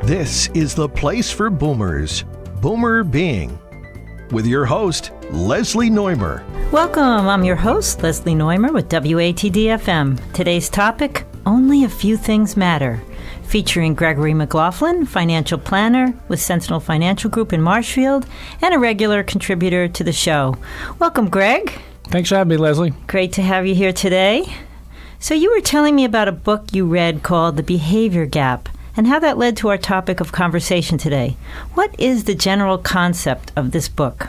This is the place for boomers, Boomer Being, with your host, Leslie Noymer. Welcome, I'm your host, Leslie Noymer with WATD-FM. Today's topic, Only a Few Things Matter, featuring Gregory McLaughlin, financial planner with Centinel Financial Group in Marshfield, and a regular contributor to the show. Welcome, Greg. Thanks for having me, Leslie. Great to have you here today. So you were telling me about a book you read called The Behavior Gap, and how that led to our topic of conversation today. What is the general concept of this book?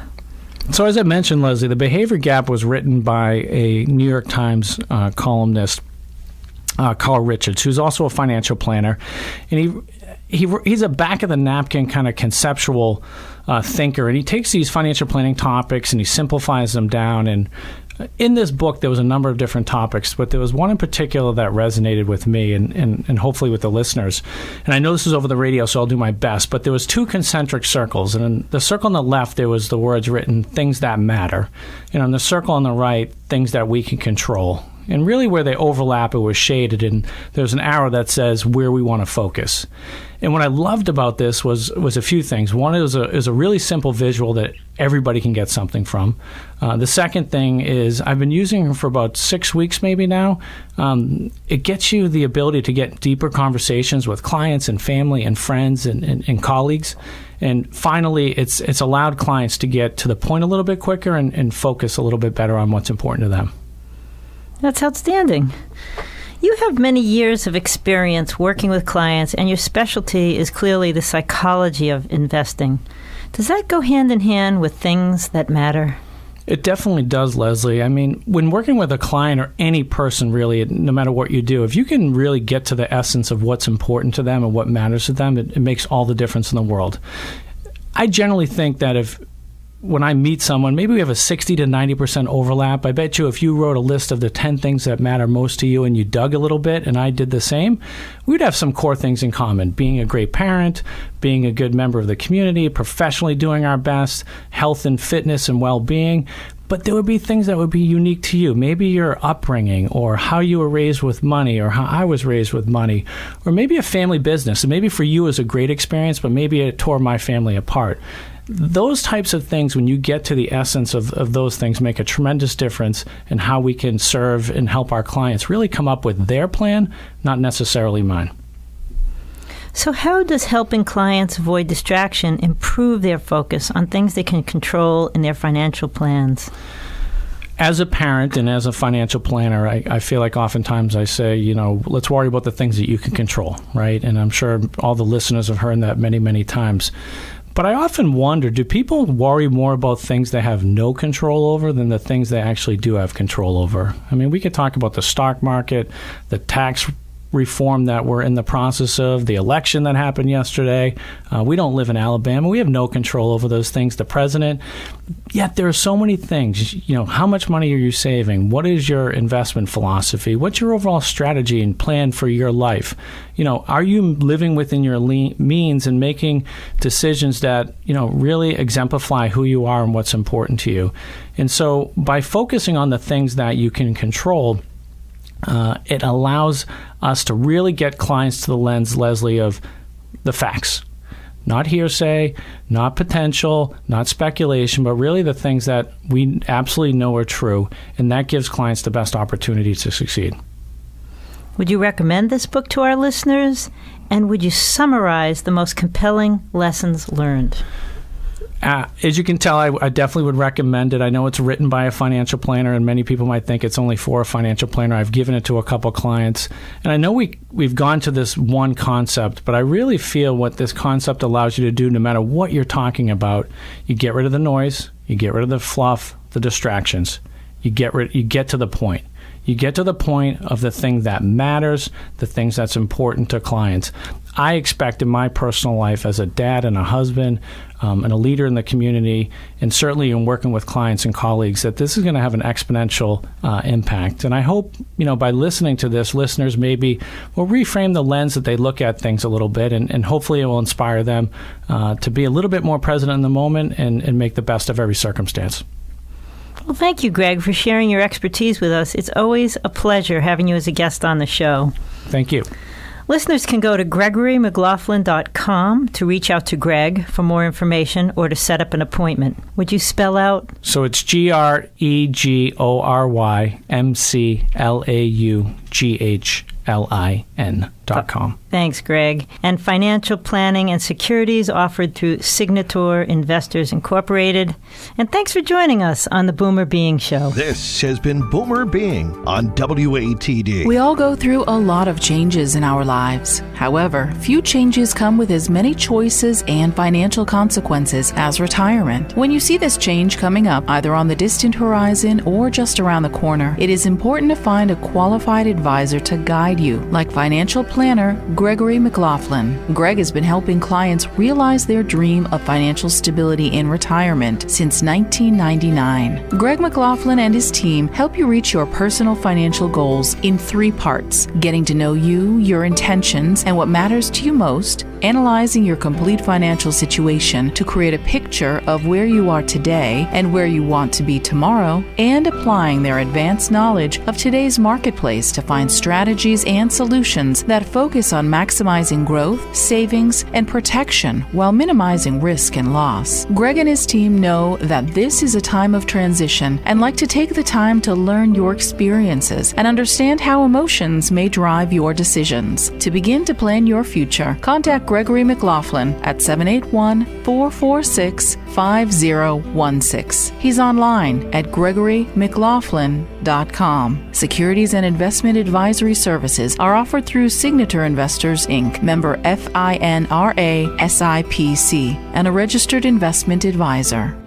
So as I mentioned, Leslie, The Behavior Gap was written by a New York Times columnist, Carl Richards, who's also a financial planner. And he's a back-of-the-napkin kind of conceptual thinker, and he takes these financial planning topics and he simplifies them down. And in this book, there was a number of different topics, but there was one in particular that resonated with me and hopefully with the listeners. And I know this is over the radio, so I'll do my best, but there was two concentric circles. And in the circle on the left, there was the words written, things that matter. And on the circle on the right, things that we can control. And really where they overlap, it was shaded, and there's an arrow that says where we want to focus. And what I loved about this was a few things. One is a really simple visual that everybody can get something from. The second thing is I've been using it for about 6 weeks maybe now. It gets you the ability to get deeper conversations with clients and family and friends and colleagues. And finally, it's allowed clients to get to the point a little bit quicker and focus a little bit better on what's important to them. That's outstanding. You have many years of experience working with clients, and your specialty is clearly the psychology of investing. Does that go hand in hand with things that matter? It definitely does, Leslie. I mean, when working with a client or any person, really, no matter what you do, if you can really get to the essence of what's important to them and what matters to them, it makes all the difference in the world. I generally think that when I meet someone, maybe we have a 60 to 90% overlap. I bet you if you wrote a list of the 10 things that matter most to you and you dug a little bit and I did the same, we'd have some core things in common. Being a great parent, being a good member of the community, professionally doing our best, health and fitness and well-being. But there would be things that would be unique to you. Maybe your upbringing or how you were raised with money or how I was raised with money, or maybe a family business. And maybe for you it was a great experience, but maybe it tore my family apart. Those types of things, when you get to the essence of those things, make a tremendous difference in how we can serve and help our clients really come up with their plan, not necessarily mine. So how does helping clients avoid distraction improve their focus on things they can control in their financial plans? As a parent and as a financial planner, I feel like oftentimes I say, let's worry about the things that you can control, right? And I'm sure all the listeners have heard that many, many times. But I often wonder, do people worry more about things they have no control over than the things they actually do have control over? I mean, we could talk about the stock market, the tax reform that we're in the process of, the election that happened yesterday. We don't live in Alabama. We have no control over those things. The president. Yet there are so many things. How much money are you saving? What is your investment philosophy? What's your overall strategy and plan for your life? Are you living within your means and making decisions that, really exemplify who you are and what's important to you? And so by focusing on the things that you can control, it allows us to really get clients to the lens, Leslie, of the facts. Not hearsay, not potential, not speculation, but really the things that we absolutely know are true, and that gives clients the best opportunity to succeed. Would you recommend this book to our listeners? And would you summarize the most compelling lessons learned? As you can tell, I definitely would recommend it. I know it's written by a financial planner, and many people might think it's only for a financial planner. I've given it to a couple clients. And I know we've gone to this one concept, but I really feel what this concept allows you to do, no matter what you're talking about, you get rid of the noise, you get rid of the fluff, the distractions. You get to the point. You get to the point of the thing that matters, the things that's important to clients. I expect in my personal life as a dad and a husband and a leader in the community, and certainly in working with clients and colleagues, that this is going to have an exponential impact. And I hope, by listening to this, listeners maybe will reframe the lens that they look at things a little bit, and hopefully it will inspire them to be a little bit more present in the moment and make the best of every circumstance. Well, thank you, Greg, for sharing your expertise with us. It's always a pleasure having you as a guest on the show. Thank you. Listeners can go to GregoryMcLaughlin.com to reach out to Greg for more information or to set up an appointment. Would you spell out? So it's GregoryMcLaughlin.com. Thanks, Greg. And financial planning and securities offered through Signator Investors Incorporated. And thanks for joining us on the Boomer Being Show. This has been Boomer Being on WATD. We all go through a lot of changes in our lives. However, few changes come with as many choices and financial consequences as retirement. When you see this change coming up, either on the distant horizon or just around the corner, it is important to find a qualified advisor to guide you, like financial planner Gregory McLaughlin. Greg has been helping clients realize their dream of financial stability in retirement since 1999. Greg McLaughlin and his team help you reach your personal financial goals in 3 parts: getting to know you, your intentions, and what matters to you most, analyzing your complete financial situation to create a picture of where you are today and where you want to be tomorrow, and applying their advanced knowledge of today's marketplace to find strategies and solutions that focus on maximizing growth, savings, and protection while minimizing risk and loss. Greg and his team know that this is a time of transition and like to take the time to learn your experiences and understand how emotions may drive your decisions. To begin to plan your future, contact Gregory McLaughlin at 781-446-5016. He's online at GregoryMcLaughlin.com. Securities and investment advisory services are offered through Signator Investors, Inc., member FINRA SIPC, and a registered investment advisor.